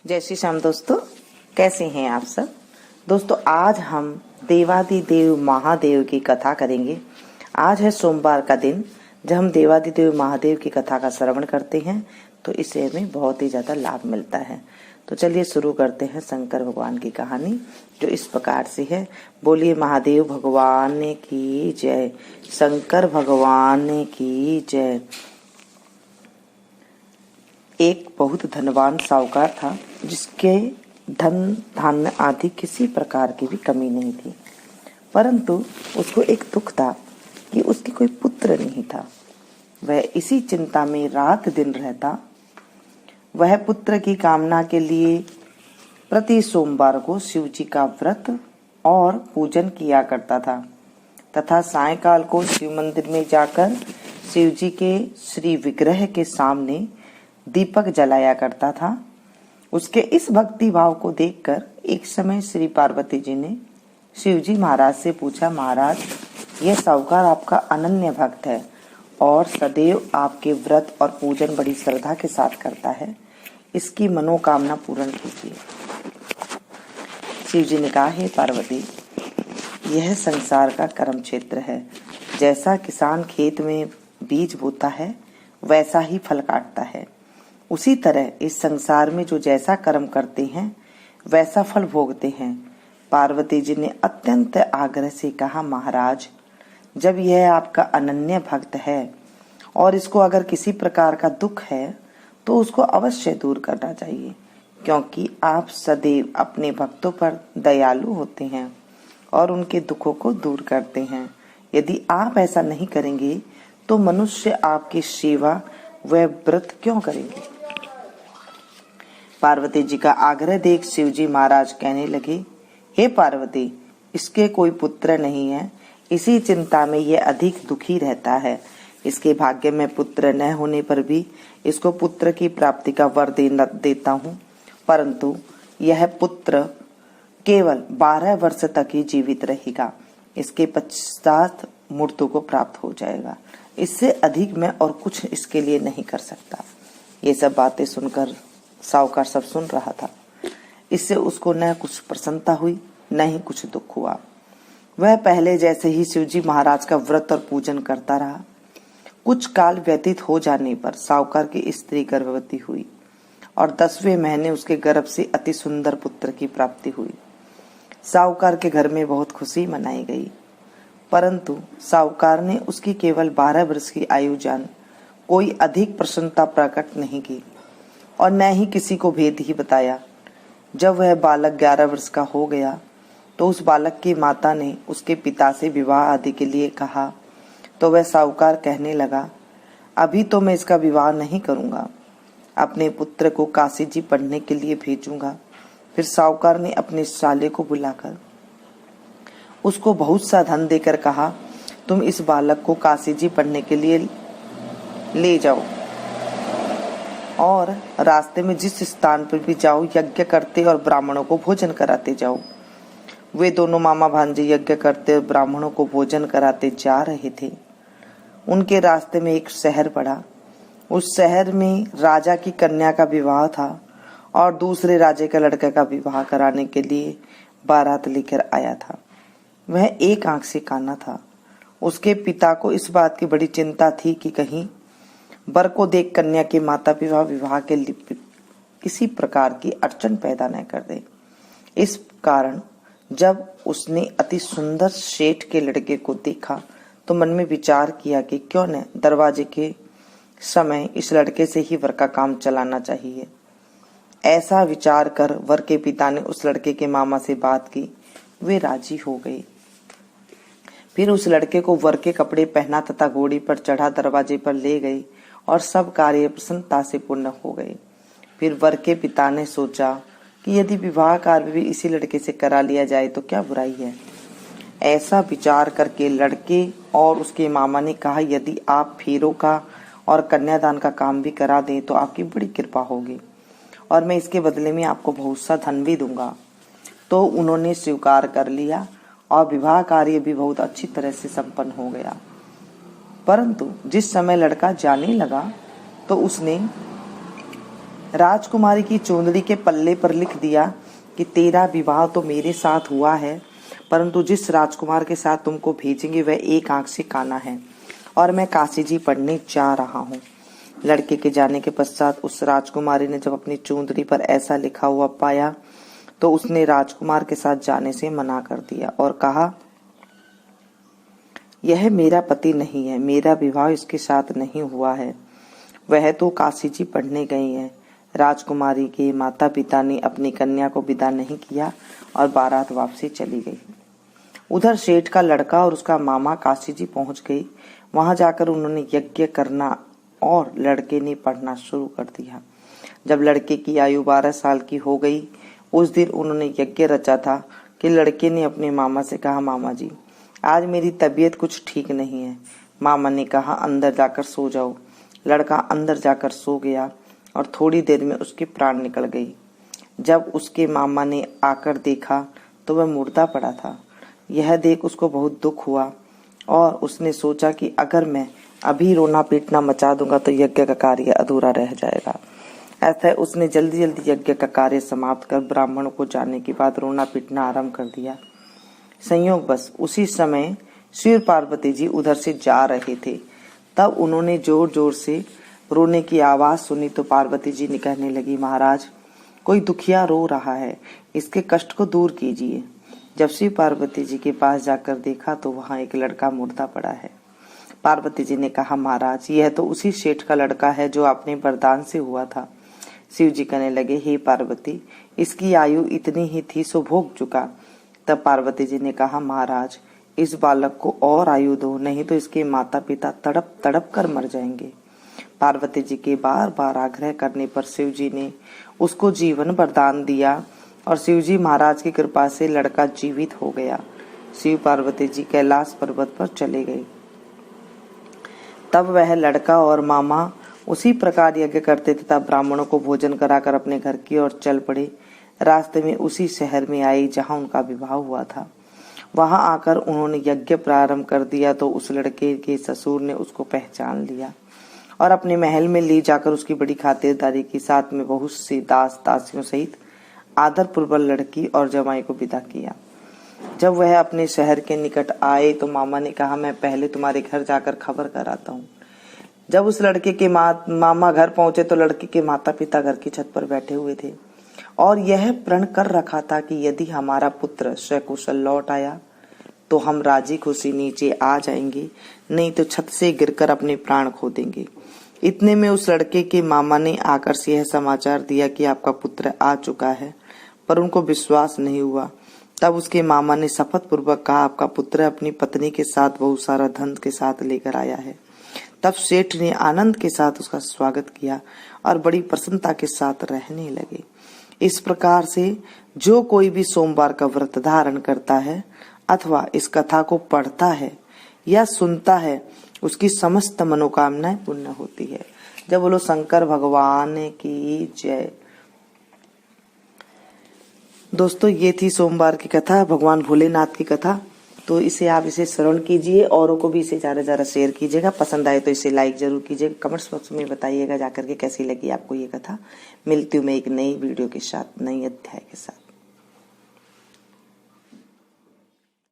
जय श्री श्याम दोस्तों, कैसे हैं आप सब। दोस्तों, आज हम देवादिदेव महादेव की कथा करेंगे। आज है सोमवार का दिन। जब हम देवादिदेव महादेव की कथा का श्रवण करते हैं तो इससे हमें बहुत ही ज्यादा लाभ मिलता है। तो चलिए शुरू करते हैं शंकर भगवान की कहानी, जो इस प्रकार से है। बोलिए महादेव भगवान की जय, शंकर भगवान की जय। एक बहुत धनवान साहूकार था, जिसके धन धान्य आदि किसी प्रकार की भी कमी नहीं थी, परंतु उसको एक दुख था कि उसके कोई पुत्र नहीं था। वह इसी चिंता में रात दिन रहता। वह पुत्र की कामना के लिए प्रति सोमवार को शिव जी का व्रत और पूजन किया करता था तथा सायंकाल को शिव मंदिर में जाकर शिव जी के श्री विग्रह के सामने दीपक जलाया करता था। उसके इस भक्ति भाव को देखकर एक समय श्री पार्वती जी ने शिव जी महाराज से पूछा, महाराज, यह साहूकार आपका अनन्य भक्त है और सदैव आपके व्रत और पूजन बड़ी श्रद्धा के साथ करता है, इसकी मनोकामना पूर्ण कीजिए। शिव जी ने कहा, हे पार्वती, यह संसार का कर्म क्षेत्र है। जैसा किसान खेत में बीज बोता है वैसा ही फल काटता है, उसी तरह इस संसार में जो जैसा कर्म करते हैं वैसा फल भोगते हैं। पार्वती जी ने अत्यंत आग्रह से कहा, महाराज, जब यह आपका अनन्य भक्त है और इसको अगर किसी प्रकार का दुख है तो उसको अवश्य दूर करना चाहिए, क्योंकि आप सदैव अपने भक्तों पर दयालु होते हैं और उनके दुखों को दूर करते हैं। यदि आप ऐसा नहीं करेंगे तो मनुष्य आपकी सेवा व व्रत क्यों करेंगे। पार्वती जी का आग्रह देख शिव जी महाराज कहने लगे, हे पार्वती, इसके कोई पुत्र नहीं है, इसी चिंता में यह अधिक दुखी रहता है। इसके भाग्य में पुत्र न होने पर भी इसको पुत्र की प्राप्ति का वर देता हूँ, परंतु यह पुत्र केवल 12 वर्ष तक ही जीवित रहेगा। इसके पश्चात मृत्यु को प्राप्त हो जाएगा। इससे अधिक मैं और कुछ इसके लिए नहीं कर सकता। ये सब बातें सुनकर साहूकार सब सुन रहा था। इससे उसको न कुछ प्रसन्नता हुई न ही कुछ दुख हुआ। वह पहले जैसे ही शिवजी महाराज का व्रत और पूजन करता रहा। कुछ काल व्यतीत हो जाने पर साहूकार की स्त्री गर्भवती हुई और 10वें महीने उसके गर्भ से अति सुंदर पुत्र की प्राप्ति हुई। साहूकार के घर में बहुत खुशी मनाई गई, परंतु साहूकार ने उसकी केवल 12 वर्ष की आयु जान कोई अधिक प्रसन्नता प्रकट नहीं की और न ही किसी को भेद ही बताया। जब वह बालक 11 वर्ष का हो गया तो उस बालक की माता ने उसके पिता से विवाह आदि के लिए कहा, तो वह साहूकार कहने लगा, अभी तो मैं इसका विवाह नहीं करूंगा, अपने पुत्र को काशी जी पढ़ने के लिए भेजूंगा। फिर साहूकार ने अपने साले को बुलाकर उसको बहुत सा धन देकर कहा, तुम इस बालक को काशी जी पढ़ने के लिए ले जाओ और रास्ते में जिस स्थान पर भी जाओ यज्ञ करते और ब्राह्मणों को भोजन कराते जाओ। वे दोनों मामा भांजे यज्ञ करते और ब्राह्मणों को भोजन कराते जा रहे थे। उनके रास्ते में एक शहर पड़ा। उस शहर में राजा की कन्या का विवाह था और दूसरे राजे का लड़के का विवाह कराने के लिए बारात लेकर आया था। वह एक आंख से काना था। उसके पिता को इस बात की बड़ी चिंता थी कि कहीं वर को देख कन्या के माता पिता विवाह के लिए किसी प्रकार की अड़चन पैदा न कर दे। इस कारण जब उसने अति सुंदर सेठ के लड़के को देखा तो मन में विचार किया कि क्यों न दरवाजे के समय इस लड़के से ही वर का काम चलाना चाहिए। ऐसा विचार कर वर के पिता ने उस लड़के के मामा से बात की। वे राजी हो गए। फिर उस लड़के को वर के कपड़े पहना तथा घोड़ी पर चढ़ा दरवाजे पर ले गए और सब कार्य प्रसन्नता से पूर्ण हो गए। फिर वर के पिता ने सोचा कि यदि विवाह कार्य भी इसी लड़के से करा लिया जाए तो क्या बुराई है। ऐसा विचार करके लड़के और उसके मामा ने कहा, यदि आप फेरों का और कन्यादान का काम भी करा दें तो आपकी बड़ी कृपा होगी और मैं इसके बदले में आपको बहुत सा धन भी दूंगा। तो उन्होंने स्वीकार कर लिया और विवाह कार्य भी बहुत अच्छी तरह से संपन्न हो गया। परंतु जिस समय लड़का जाने लगा तो उसने राजकुमारी की चोंदड़ी के पल्ले पर लिख दिया कि तेरा विवाह तो मेरे साथ हुआ है, परंतु जिस राजकुमार के साथ तुमको भेजेंगे वह एक आंख से काना है और मैं काशी जी पढ़ने जा रहा हूँ। लड़के के जाने के पश्चात उस राजकुमारी ने जब अपनी चुंदड़ी पर ऐसा लिखा हुआ पाया तो उसने राजकुमार के साथ जाने से मना कर दिया और कहा, यह मेरा पति नहीं है, मेरा विवाह इसके साथ नहीं हुआ है। वह तो काशी जी पढ़ने गई है। राजकुमारी के माता पिता ने अपनी कन्या को विदा नहीं किया और बारात वापसी चली गई। उधर सेठ का लड़का और उसका मामा काशी जी पहुंच गए। वहां जाकर उन्होंने यज्ञ करना और लड़के ने पढ़ना शुरू कर दिया। जब लड़के की आयु 12 साल की हो गई, उस दिन उन्होंने यज्ञ रचा था कि लड़के ने अपने मामा से कहा, मामा जी आज मेरी तबीयत कुछ ठीक नहीं है। मामा ने कहा, अंदर जाकर सो जाओ। लड़का अंदर जाकर सो गया और थोड़ी देर में उसके प्राण निकल गई। जब उसके मामा ने आकर देखा तो वह मुर्दा पड़ा था। यह देख उसको बहुत दुख हुआ और उसने सोचा कि अगर मैं अभी रोना पीटना मचा दूंगा तो यज्ञ का कार्य अधूरा रह जाएगा। ऐसा उसने जल्दी जल्दी यज्ञ का कार्य समाप्त कर ब्राह्मणों को जाने के बाद रोना पीटना आरंभ कर दिया। संयोग बस उसी समय शिव पार्वती जी उधर से जा रहे थे। तब उन्होंने जोर जोर से रोने की आवाज सुनी तो पार्वती जी ने कहने लगी, महाराज कोई दुखिया रो रहा है, इसके कष्ट को दूर कीजिए। जब शिव पार्वती जी के पास जाकर देखा तो वहां एक लड़का मुर्दा पड़ा है। पार्वती जी ने कहा, महाराज यह तो उसी सेठ का लड़का है जो अपने वरदान से हुआ था। शिव जी कहने लगे, हे पार्वती इसकी आयु इतनी ही थी सो भोग चुका। तब पार्वती जी ने कहा, महाराज इस बालक को और आयु दो, नहीं तो इसके माता पिता तड़प तड़प कर मर जाएंगे। पार्वती जी के बार बार आग्रह करने पर शिव जी ने उसको जीवन वरदान दिया और शिव जी महाराज की कृपा से लड़का जीवित हो गया। शिव पार्वती जी कैलाश पर्वत पर चले गए। तब वह लड़का और मामा उसी प्रकार यज्ञ करते तथा ब्राह्मणों को भोजन कराकर अपने घर की ओर चल पड़े। रास्ते में उसी शहर में आई जहां उनका विवाह हुआ था। वहां आकर उन्होंने यज्ञ प्रारंभ कर दिया तो उस लड़के के ससुर ने उसको पहचान लिया और अपने महल में ले जाकर उसकी बड़ी खातिरदारी की, साथ में बहुत सी दास दासियों सहित आदर पूर्वक लड़की और जमाई को विदा किया। जब वह अपने शहर के निकट आए तो मामा ने कहा, मैं पहले तुम्हारे घर जाकर खबर कराता हूँ। जब उस लड़के के मामा घर पहुंचे तो लड़के के माता पिता घर की छत पर बैठे हुए थे और यह प्रण कर रखा था कि यदि हमारा पुत्र सकुशल लौट आया तो हम राजी खुशी नीचे आ जाएंगे, नहीं तो छत से गिरकर अपने प्राण खो देंगे। इतने में उस लड़के के मामा ने आकर से यह समाचार दिया कि आपका पुत्र आ चुका है, पर उनको विश्वास नहीं हुआ। तब उसके मामा ने शपथ पूर्वक कहा, आपका पुत्र अपनी पत्नी के साथ बहुत सारा धन के साथ लेकर आया है। तब सेठ ने आनंद के साथ उसका स्वागत किया और बड़ी प्रसन्नता के साथ रहने लगे। इस प्रकार से जो कोई भी सोमवार का व्रत धारण करता है अथवा इस कथा को पढ़ता है या सुनता है उसकी समस्त मनोकामनाएं पूर्ण होती है। जब बोलो शंकर भगवान की जय। दोस्तों ये थी सोमवार की कथा, भगवान भोलेनाथ की कथा। तो इसे आप इसे श्रवण कीजिए, औरों को भी इसे ज्यादा शेयर कीजिएगा। पसंद आए तो इसे लाइक जरूर कीजिएगा। कमेंट्स बॉक्स में बताइएगा जाकर के कैसी लगी आपको ये कथा। मिलती हूँ मैं एक नई वीडियो के साथ, नई अध्याय के साथ।